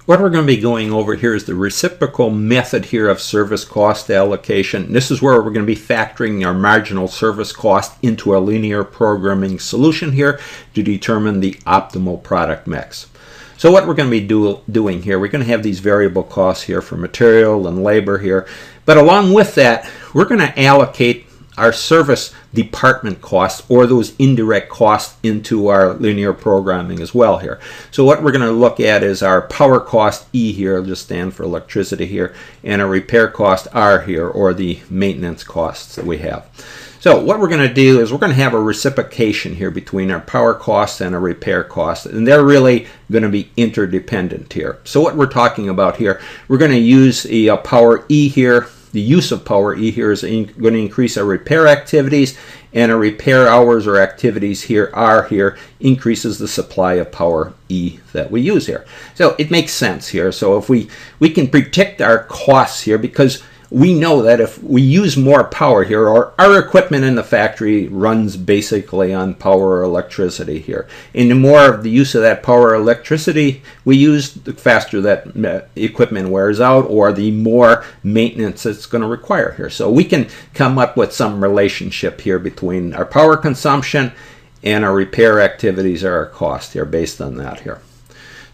What we're going to be going over here is the reciprocal method here of service cost allocation. This is where we're going to be factoring our marginal service cost into a linear programming solution here to determine the optimal product mix. So what we're going to be doing here, we're going to have these variable costs here for material and labor here. But along with that, we're going to allocate our service department costs, or those indirect costs, into our linear programming as well here. So what we're going to look at is our power cost E here, it'll just stand for electricity here, and a repair cost R here, or the maintenance costs that we have. So what we're going to do is we're going to have a reciprocation here between our power cost and a repair cost, and they're really going to be interdependent here. So what we're talking about here, we're going to use a power E here. The use of power E here is going to increase our repair activities, and our repair hours or activities here, R here, increases the supply of power E that we use here. So it makes sense here. So if we can predict our costs here, because we know that if we use more power here, or our equipment in the factory runs basically on power or electricity here, and the more of the use of that power or electricity we use, the faster that equipment wears out, or the more maintenance it's going to require here. So we can come up with some relationship here between our power consumption and our repair activities or our cost here based on that here.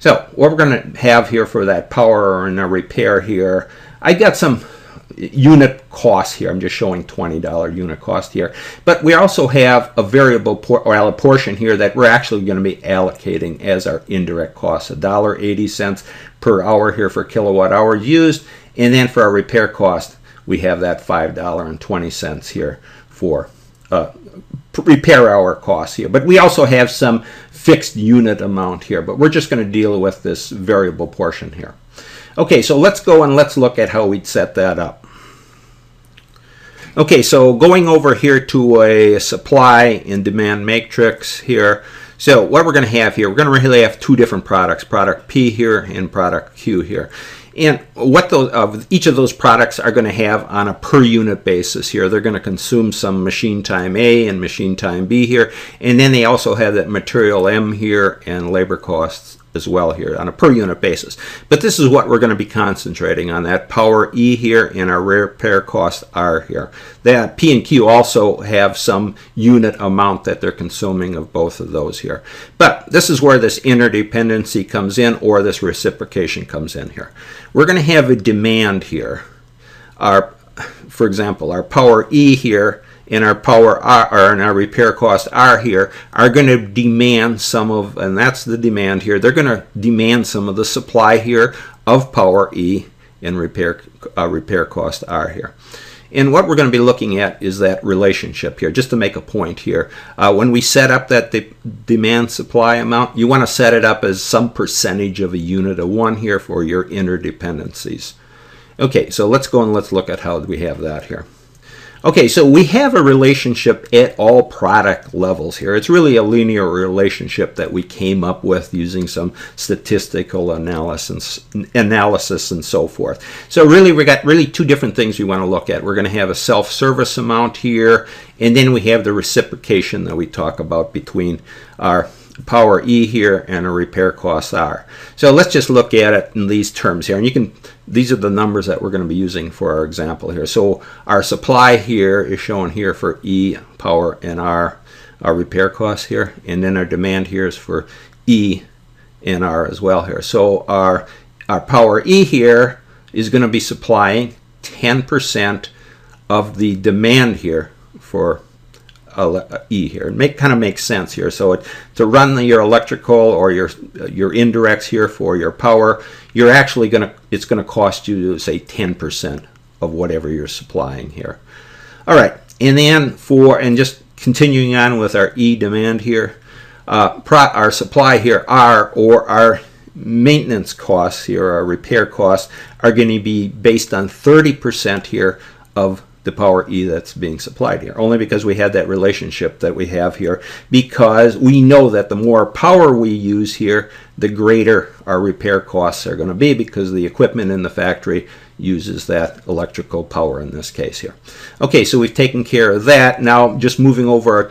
So what we're going to have here for that power and our repair here, I got some unit cost here. I'm just showing $20 unit cost here, but we also have a variable or a portion here that we're actually going to be allocating as our indirect cost, $1.80 per hour here for kilowatt hours used, and then for our repair cost we have that $5.20 here for repair hour costs here. But we also have some fixed unit amount here, but we're just going to deal with this variable portion here. Okay, so let's go and let's look at how we'd set that up. Okay, so going over here to a supply and demand matrix here. So what we're going to have here, we're going to really have two different products, product P here and product Q here. And what each of those products are going to have on a per unit basis here. They're going to consume some machine time A and machine time B here. And then they also have that material M here and labor costs as well here on a per unit basis. But this is what we're going to be concentrating on, that power E here and our repair cost R here. That P and Q also have some unit amount that they're consuming of both of those here. But this is where this interdependency comes in, or this reciprocation comes in here. We're going to have a demand here. For example, our power E here and our power R and our repair cost R here are going to demand some of, and that's the demand here, they're going to demand some of the supply here of power E and repair cost R here. And what we're going to be looking at is that relationship here, just to make a point here. When we set up that demand supply amount, you want to set it up as some percentage of a unit of 1 here for your interdependencies. Okay, so let's go and let's look at how we have that here. Okay, so we have a relationship at all product levels here. It's really a linear relationship that we came up with using some statistical analysis and so forth. So really, we got two different things we want to look at. We're going to have a self-service amount here, and then we have the reciprocation that we talk about between our power E here and a repair cost R. So let's just look at it in these terms here, and these are the numbers that we're going to be using for our example here. So our supply here is shown here for E, power, and R, our repair costs here, and then our demand here is for E and R as well here. So our power E here is going to be supplying 10% of the demand here for E here. It kind of makes sense here. So to run your electrical or your indirects here for your power, you're actually it's going to cost you, say, 10% of whatever you're supplying here. All right, and then and just continuing on with our E demand here, our supply here R, or our maintenance costs here, our repair costs, are going to be based on 30% here of the power E that's being supplied here, only because we had that relationship that we have here, because we know that the more power we use here, the greater our repair costs are going to be, because the equipment in the factory uses that electrical power in this case here. Okay, so we've taken care of that. Now just moving over our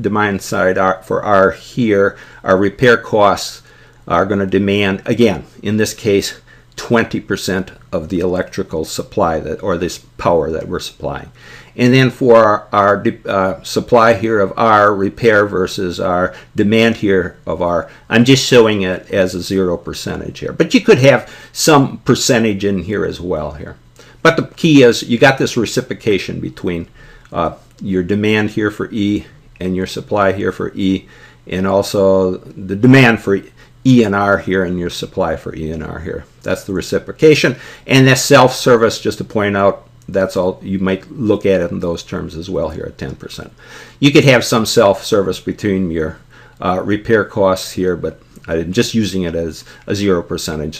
demand side for R here, our repair costs are going to demand, again, in this case, 20% of the electrical supply or this power that we're supplying. And then for our supply here of R, repair versus our demand here of R, I'm just showing it as a 0% here. But you could have some percentage in here as well here. But the key is you got this reciprocation between your demand here for E and your supply here for E, and also the demand for E and R here and your supply for E and R here. That's the reciprocation. And that's self-service, just to point out, that's all. You might look at it in those terms as well here at 10%. You could have some self-service between your repair costs here, but I'm just using it as a 0%,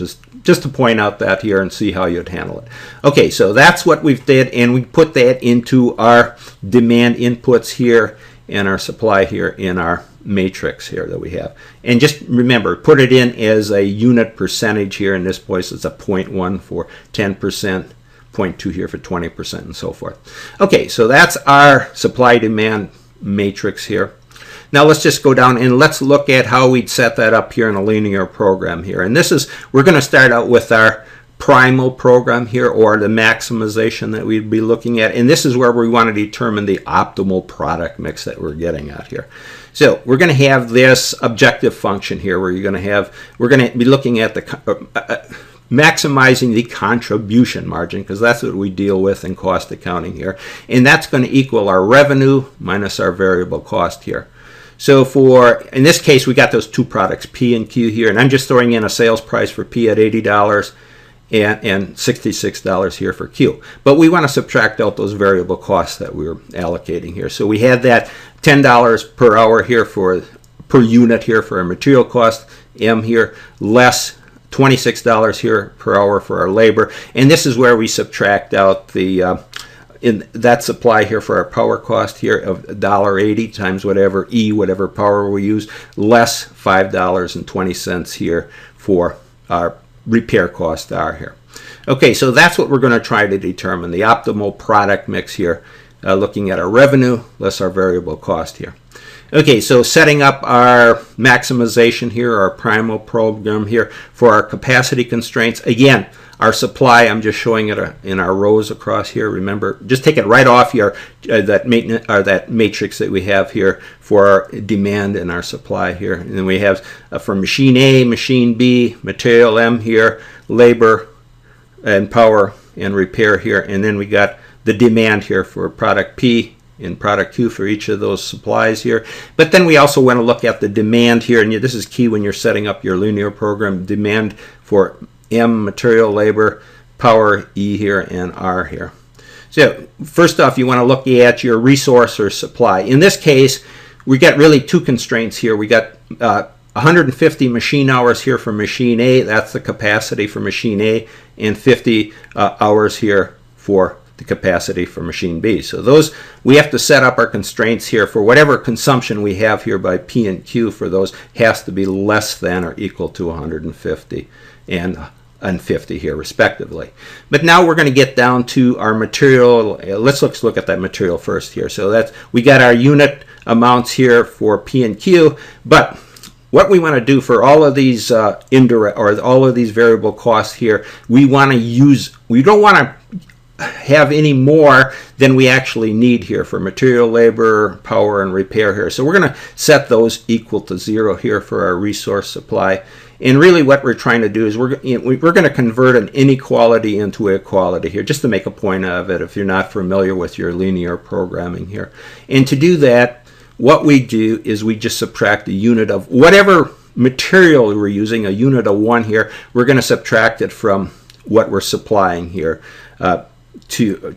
just to point out that here and see how you'd handle it. Okay, so that's what we've did, and we put that into our demand inputs here and our supply here in our matrix here that we have. And just remember, put it in as a unit percentage here. In this place, it's a 0.1 for 10%. 0.2 here for 20% and so forth. Okay, so that's our supply demand matrix here. Now let's just go down and let's look at how we'd set that up here in a linear program here. And this is, we're going to start out with our primal program here, or the maximization that we'd be looking at. And this is where we want to determine the optimal product mix that we're getting at here. So we're going to have this objective function here where we're going to be looking at the maximizing the contribution margin, because that's what we deal with in cost accounting here. And that's going to equal our revenue minus our variable cost here. So in this case, we got those two products, P and Q here, and I'm just throwing in a sales price for P at $80 and $66 here for Q. But we want to subtract out those variable costs that we were allocating here. So we had that $10 per hour here per unit here for our material cost, M here, less $26 here per hour for our labor. And this is where we subtract out the in that supply here for our power cost here of $1.80 times whatever power we use, less $5.20 here for our repair cost R here. Okay, so that's what we're going to try to determine, the optimal product mix here, looking at our revenue less our variable cost here. Okay, so setting up our maximization here, our primal program here for our capacity constraints. Again, our supply, I'm just showing it in our rows across here. Remember, just take it right off your that matrix that we have here for our demand and our supply here. And then we have for machine A, machine B, material M here, labor and power and repair here. And then we got the demand here for product P in product Q for each of those supplies here. But then we also want to look at the demand here, and this is key when you're setting up your linear program, demand for M, material, labor, power, E here, and R here. So first off, you want to look at your resource or supply. In this case, we got really two constraints here. We got 150 machine hours here for machine A, that's the capacity for machine A, and 50 hours here for the capacity for machine B. So those, we have to set up our constraints here for whatever consumption we have here by P and Q for those has to be less than or equal to 150 and 50 here respectively. But now we're going to get down to our material. Let's look at that material first here. So that's, we got our unit amounts here for P and Q, but what we want to do for all of these indirect or all of these variable costs here, we don't want to have any more than we actually need here for material, labor, power, and repair here. So we're going to set those equal to 0 here for our resource supply. And really what we're trying to do is we're going to convert an inequality into equality here, just to make a point of it if you're not familiar with your linear programming here. And to do that, what we do is we just subtract a unit of whatever material we're using, a unit of 1 here, we're going to subtract it from what we're supplying here to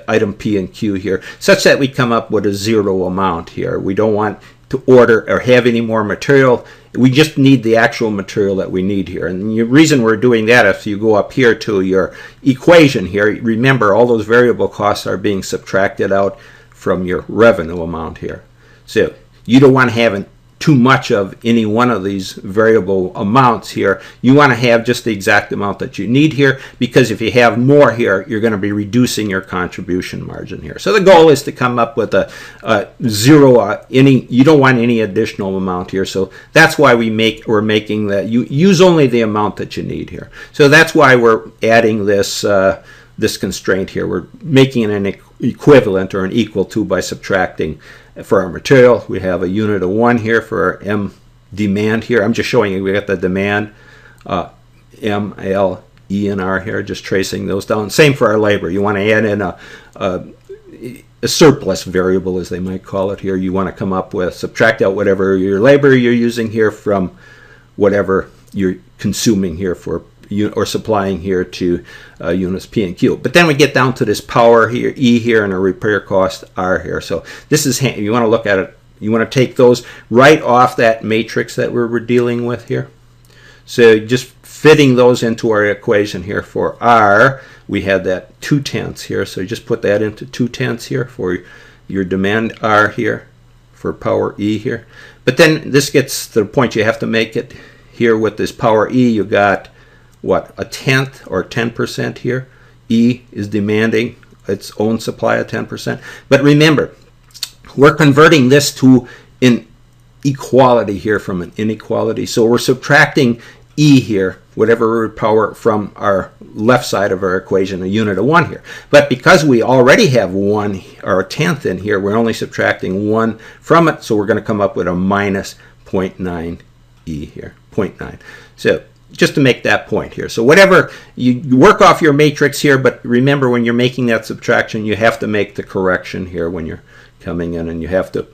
item P and Q here, such that we come up with a 0 amount here. We don't want to order or have any more material. We just need the actual material that we need here. And the reason we're doing that, if you go up here to your equation here, remember all those variable costs are being subtracted out from your revenue amount here. So you don't want to have too much of any one of these variable amounts here. You want to have just the exact amount that you need here, because if you have more here, you're going to be reducing your contribution margin here. So the goal is to come up with a zero, you don't want any additional amount here. So that's why we're making that, you use only the amount that you need here. So that's why we're adding this this constraint here. We're making it an equivalent or an equal to by subtracting. For our material, we have a unit of 1 here for our M demand here. I'm just showing you we got the demand, M, L, E, and R here, just tracing those down. Same for our labor. You want to add in a surplus variable, as they might call it here. You want to come up with, subtract out whatever your labor you're using here from whatever you're consuming here for or supplying here to units P and Q. But then we get down to this power here, E here, and a repair cost R here. So this is, you want to look at it, you want to take those right off that matrix that we're dealing with here. So just fitting those into our equation here for R, we had that 2/10 here. So just put that into 2/10 here for your demand R here for power E here. But then this gets to the point you have to make it here with this power E. You got what, a 1/10 or 10% here. E is demanding its own supply of 10%. But remember, we're converting this to an equality here from an inequality. So we're subtracting E here, whatever power, from our left side of our equation, a unit of 1 here. But because we already have 1 or a 1/10 in here, we're only subtracting 1 from it. So we're going to come up with a minus 0.9 E here, 0.9. So just to make that point here. So whatever, you work off your matrix here, but remember when you're making that subtraction, you have to make the correction here when you're coming in, and you have to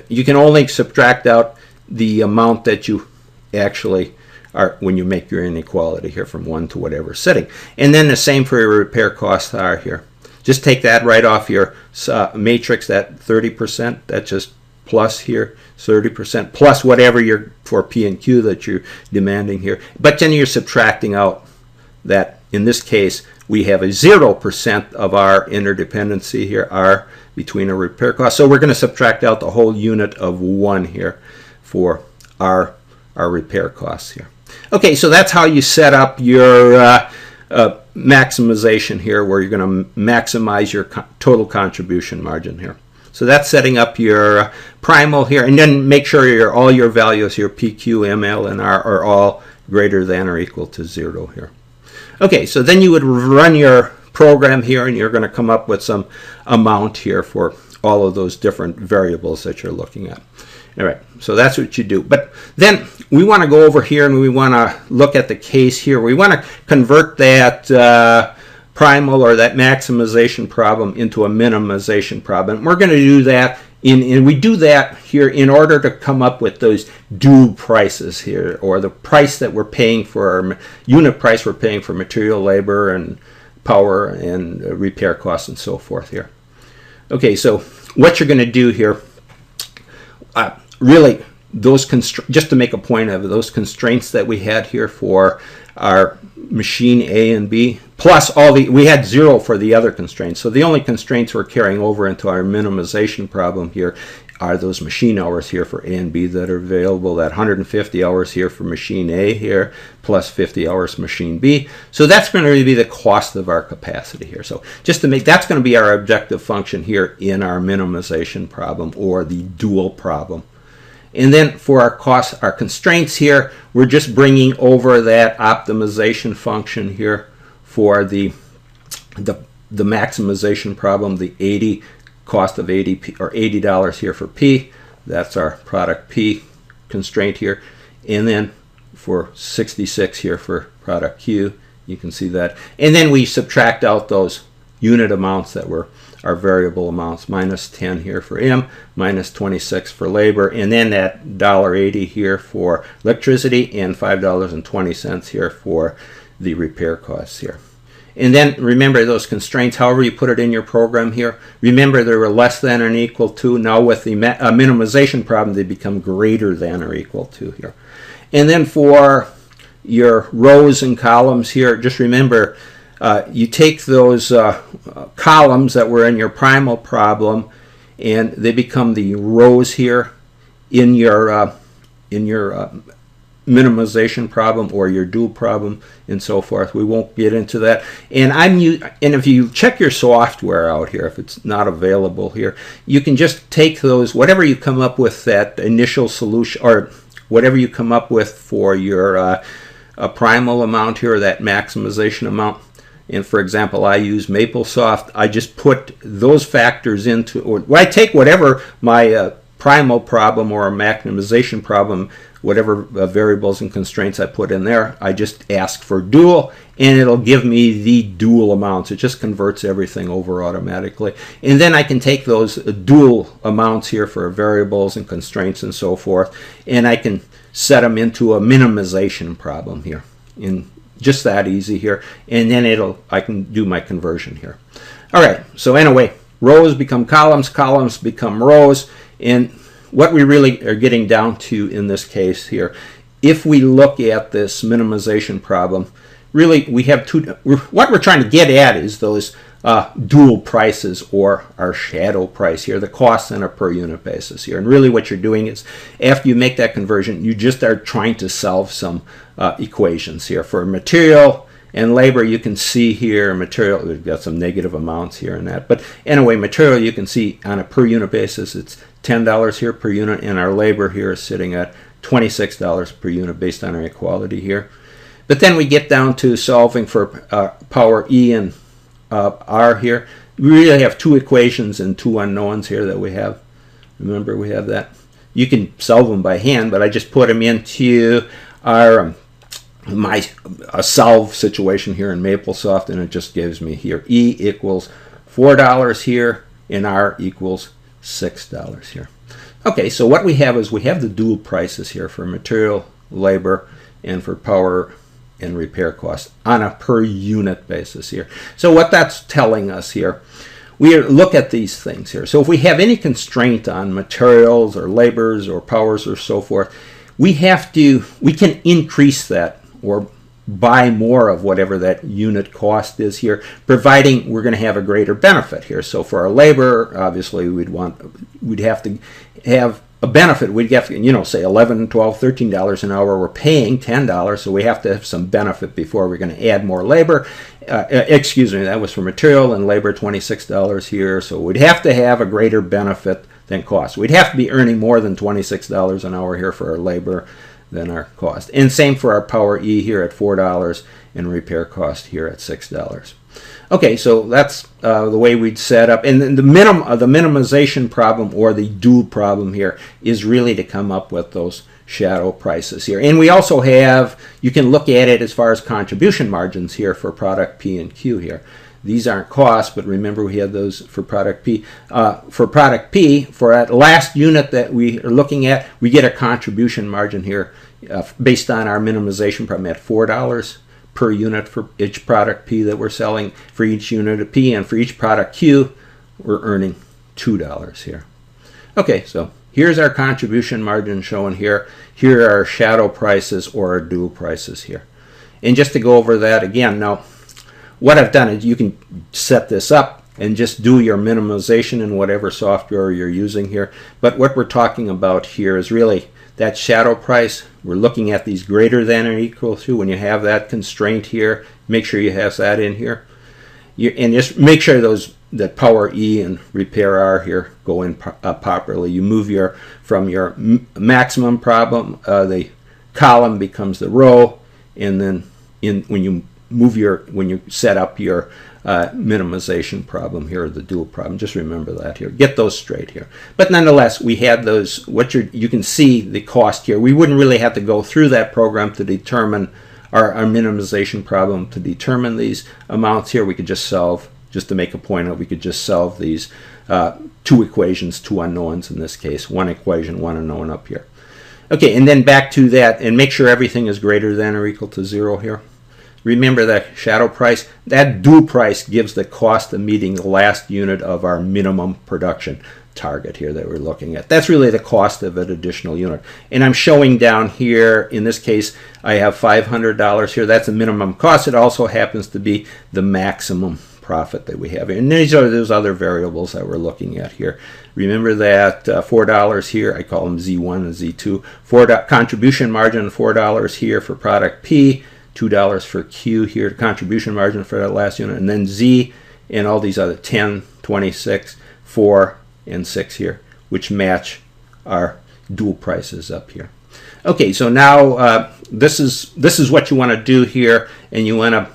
you can only subtract out the amount that you actually are when you make your inequality here from 1 to whatever setting. And then the same for your repair costs are here. Just take that right off your matrix, that 30%, that's just plus here, 30% plus whatever you're for P and Q that you're demanding here. But then you're subtracting out that, in this case, we have a 0% of our interdependency here, R, between our repair costs. So we're going to subtract out the whole unit of 1 here for our repair costs here. Okay, so that's how you set up your maximization here, where you're going to maximize your total contribution margin here. So that's setting up your primal here, and then make sure all your values here, P, Q, M, L, and R, are all greater than or equal to 0 here. Okay, so then you would run your program here, and you're going to come up with some amount here for all of those different variables that you're looking at. All right, so that's what you do. But then we want to go over here, and we want to look at the case here. We want to convert that primal or that maximization problem into a minimization problem. We're going to do that and we do that here in order to come up with those due prices here, or the price that we're paying for our unit price we're paying for material, labor, and power, and repair costs, and so forth here. Okay, so what you're going to do here, really, those just to make a point of it, those constraints that we had here for our machine A and B, plus we had 0 for the other constraints. So the only constraints we're carrying over into our minimization problem here are those machine hours here for A and B that are available, that 150 hours here for machine A here, plus 50 hours machine B. So that's going to be the cost of our capacity here. So just to make, that's going to be our objective function here in our minimization problem, or the dual problem. And then for our costs, our constraints here, we're just bringing over that optimization function here for the maximization problem, the 80 cost of 80 P, or $80 here for P. That's our product P constraint here. And then for 66 here for product Q, you can see that. And then we subtract out those unit amounts that were our variable amounts, minus 10 here for M, minus 26 for labor, and then that $1.80 here for electricity, and $5.20 here for the repair costs here. And then remember those constraints, however you put it in your program here, remember they were less than or equal to. Now with the minimization problem, they become greater than or equal to here. And then for your rows and columns here, just remember you take those columns that were in your primal problem, and they become the rows here in your minimization problem or your dual problem and so forth. We won't get into that. And if you check your software out here, if it's not available here, you can just take those, whatever you come up with, that initial solution, or whatever you come up with for your primal amount here, that maximization amount. And for example, I use MapleSoft. I just put those factors into, or I take whatever my primal problem or maximization problem, whatever variables and constraints I put in there, I just ask for dual, and it'll give me the dual amounts. It just converts everything over automatically. And then I can take those dual amounts here for variables and constraints and so forth, and I can set them into a minimization problem here. In just that easy here. And then I can do my conversion here. All right, so anyway, rows become columns, columns become rows, and what we really are getting down to in this case here, if we look at this minimization problem, really we have what we're trying to get at is those dual prices, or our shadow price here, the costs on a per unit basis here. And really what you're doing is, after you make that conversion, you just are trying to solve some equations here. For material and labor, you can see here, material, we've got some negative amounts here and that. But anyway, material, you can see on a per unit basis, it's $10 here per unit, and our labor here is sitting at $26 per unit based on our equality here. But then we get down to solving for power E and R here. We really have two equations and two unknowns here that we have. Remember, we have that. You can solve them by hand, but I just put them into our a solve situation here in MapleSoft, and it just gives me here E equals $4 here, and R equals $6 here. Okay, so what we have is we have the dual prices here for material, labor, and for power and repair costs on a per unit basis here. So what that's telling us here, we look at these things here. So if we have any constraint on materials or labors or powers or so forth, we can increase that or buy more of whatever that unit cost is here, providing we're going to have a greater benefit here. So for our labor, obviously we'd have to have a benefit. We'd have to, say $11, $12, $13 an hour. We're paying $10, so we have to have some benefit before we're going to add more labor. Excuse me, that was for material, and labor $26 here. So we'd have to have a greater benefit than cost. We'd have to be earning more than $26 an hour here for our labor than our cost. And same for our power E here at $4 and repair cost here at $6. Okay, so that's the way we'd set up. And then the minimization problem, or the dual problem here, is really to come up with those shadow prices here. And we also have, you can look at it as far as contribution margins here for product P and Q here. These aren't costs, but remember we had those for product P. For product P, for that last unit that we are looking at, we get a contribution margin here based on our minimization problem at $4 per unit for each product P that we're selling for each unit of P, and for each product Q, we're earning $2 here. Okay, so here's our contribution margin shown here. Here are our shadow prices or our dual prices here. And just to go over that again, now, what I've done is you can set this up and just do your minimization in whatever software you're using here. But what we're talking about here is really that shadow price. We're looking at these greater than or equal to. When you have that constraint here, make sure you have that in here. And just make sure that power E and repair R here go in properly. You move from your maximum problem, the column becomes the row, and then when you set up your minimization problem here, the dual problem, just remember that here. Get those straight here. But nonetheless, we had those, you can see the cost here. We wouldn't really have to go through that program to determine our minimization problem, to determine these amounts here. We could just solve, just to make a point of, we could just solve these two equations, two unknowns in this case, one equation, one unknown up here. Okay, and then back to that, and make sure everything is greater than or equal to 0 here. Remember that shadow price, that dual price gives the cost of meeting the last unit of our minimum production target here that we're looking at. That's really the cost of an additional unit. And I'm showing down here, in this case, I have $500 here. That's the minimum cost. It also happens to be the maximum profit that we have here. And these are those other variables that we're looking at here. Remember that $4 here, I call them Z1 and Z2. Contribution margin, $4 here for product P, $2 for Q here, contribution margin for that last unit, and then Z and all these other 10, 26, 4, and 6 here, which match our dual prices up here. Okay, so now this is what you want to do here, and you want to,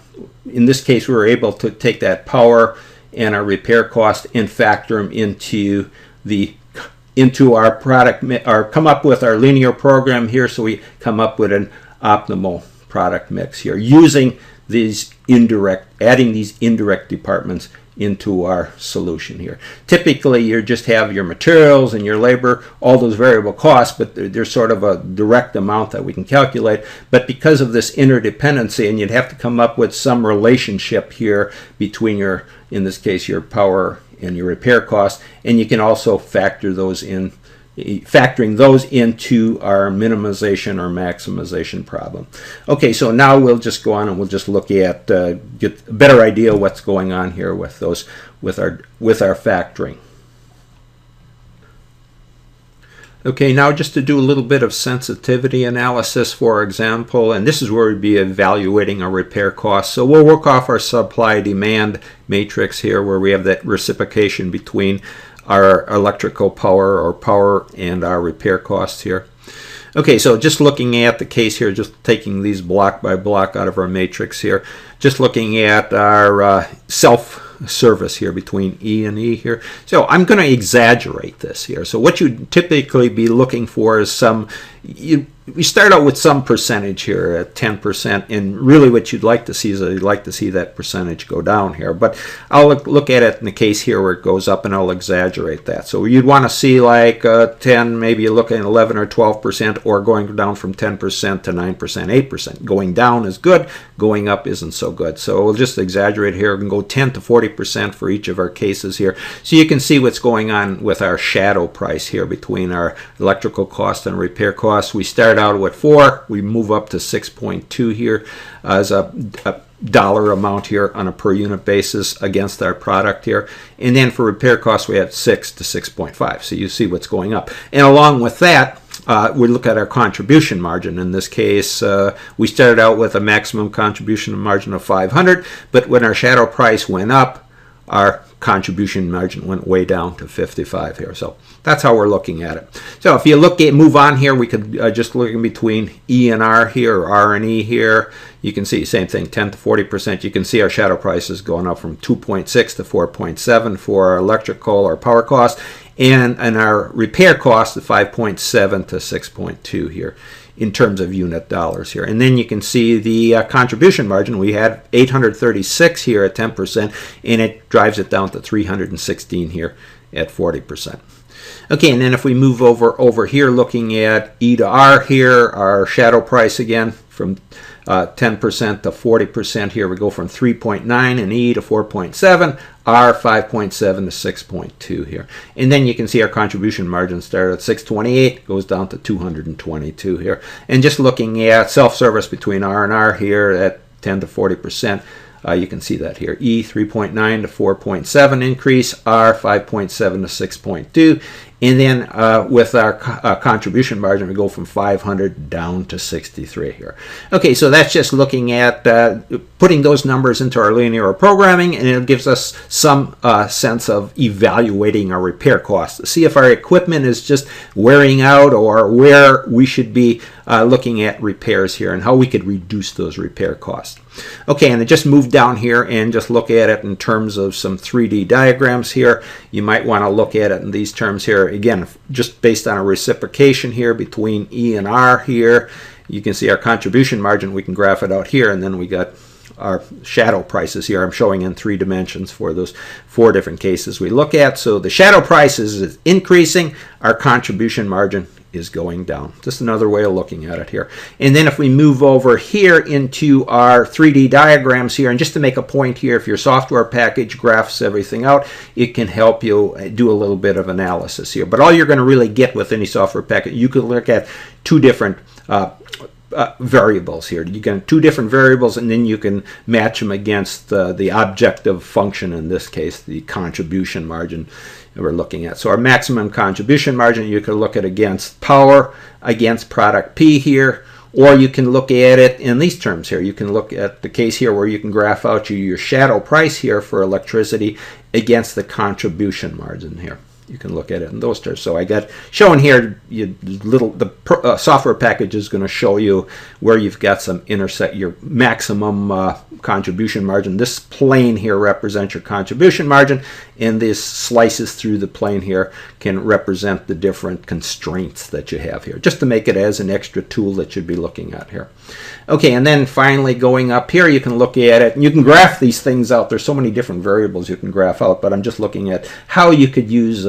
in this case, we were able to take that power and our repair cost and factor them into our product, or come up with our linear program here, so we come up with an optimal product mix here using these adding these indirect departments into our solution here. Typically, you just have your materials and your labor, all those variable costs, but there's sort of a direct amount that we can calculate. But because of this interdependency, and you'd have to come up with some relationship here between your, in this case, your power and your repair costs, and you can also factor those in, factoring those into our minimization or maximization problem. Okay, so now we'll just go on and we'll just look at get a better idea of what's going on here with those with our factoring. Okay, now just to do a little bit of sensitivity analysis, for example, and this is where we'd be evaluating our repair costs. So we'll work off our supply-demand matrix here, where we have that reciprocation between our electrical power or power and our repair costs here. Okay, so just looking at the case here, just taking these block by block out of our matrix here, just looking at our self-service here between E and E here. So I'm going to exaggerate this here. So what you'd typically be looking for is some, we start out with some percentage here at 10%, and really what you'd like to see is you'd like to see that percentage go down here. But I'll look at it in the case here where it goes up, and I'll exaggerate that. So you'd want to see like 10, maybe you're looking at 11 or 12%, or going down from 10% to 9%, 8%. Going down is good, going up isn't so good. So we'll just exaggerate here and go 10 to 40% for each of our cases here. So you can see what's going on with our shadow price here between our electrical cost and repair costs. We start out with 4, we move up to 6.2 here as a dollar amount here on a per unit basis against our product here, and then for repair costs we have 6 to 6.5. So you see what's going up, and along with that we look at our contribution margin. In this case, we started out with a maximum contribution margin of 500, but when our shadow price went up, our contribution margin went way down to 55 here. So that's how we're looking at it. So if you move on here, we could just look in between E and R here, or R and E here. You can see same thing, 10 to 40%. You can see our shadow prices going up from 2.6 to 4.7 for our electrical or power cost, and our repair cost of 5.7 to 6.2 here in terms of unit dollars here. And then you can see the contribution margin. We had 836 here at 10%, and it drives it down to 316 here at 40%. Okay, and then if we move over here, looking at E to R here, our shadow price again from 10% to 40% here. We go from 3.9 in E to 4.7, R 5.7 to 6.2 here. And then you can see our contribution margin started at 628, goes down to 222 here. And just looking at self-service between R and R here at 10 to 40%, you can see that here. E 3.9 to 4.7 increase, R 5.7 to 6.2. And then with our contribution margin, we go from 500 down to 63 here. Okay, so that's just looking at putting those numbers into our linear programming, and it gives us some sense of evaluating our repair costs to see if our equipment is just wearing out, or where we should be looking at repairs here and how we could reduce those repair costs. Okay, and I just move down here and just look at it in terms of some 3D diagrams here. You might want to look at it in these terms here. Again, just based on a reciprocation here between E and R here. You can see our contribution margin. We can graph it out here, and then we got our shadow prices here. I'm showing in 3 dimensions for those 4 different cases we look at. So the shadow price is increasing, our contribution margin is going down. Just another way of looking at it here. And then if we move over here into our 3D diagrams here, and just to make a point here, if your software package graphs everything out, it can help you do a little bit of analysis here. But all you're going to really get with any software package, you could look at 2 different variables here. You get 2 different variables, and then you can match them against the objective function, in this case, the contribution margin we're looking at. So our maximum contribution margin, you can look at against power, against product P here, or you can look at it in these terms here. You can look at the case here where you can graph out your shadow price here for electricity against the contribution margin here. You can look at it in those terms. So I got shown here, the software package is going to show you where you've got some intersect your maximum contribution margin. This plane here represents your contribution margin, and this slices through the plane here can represent the different constraints that you have here, just to make it as an extra tool that you'd be looking at here. Okay, and then finally going up here, you can look at it, and you can graph these things out. There's so many different variables you can graph out, but I'm just looking at how you could use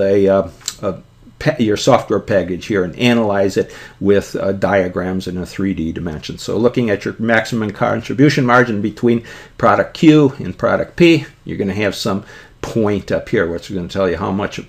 your software package here and analyze it with diagrams in a 3D dimension. So looking at your maximum contribution margin between product Q and product P, you're going to have some point up here, which is going to tell you how much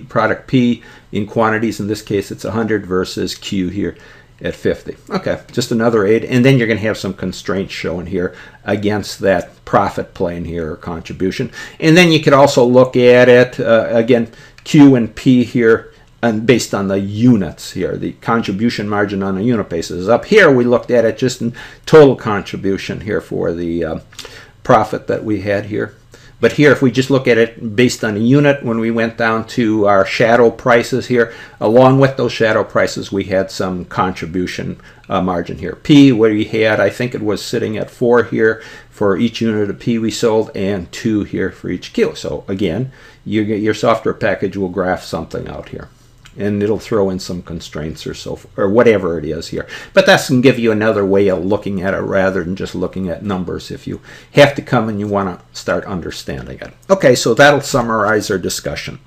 product P in quantities. In this case, it's 100 versus Q here at 50. Okay, just another aid. And then you're going to have some constraints shown here against that profit plane here, or contribution. And then you could also look at it, again, Q and P here, and based on the units here, the contribution margin on a unit basis. Up here, we looked at it just in total contribution here for the profit that we had here. But here, if we just look at it based on a unit, when we went down to our shadow prices here, along with those shadow prices, we had some contribution margin here. P, where we had, I think it was sitting at 4 here for each unit of P we sold, and 2 here for each Q. So again, your software package will graph something out here, and it'll throw in some constraints or whatever it is here. But that can give you another way of looking at it rather than just looking at numbers if you have to come and you want to start understanding it. Okay, so that'll summarize our discussion.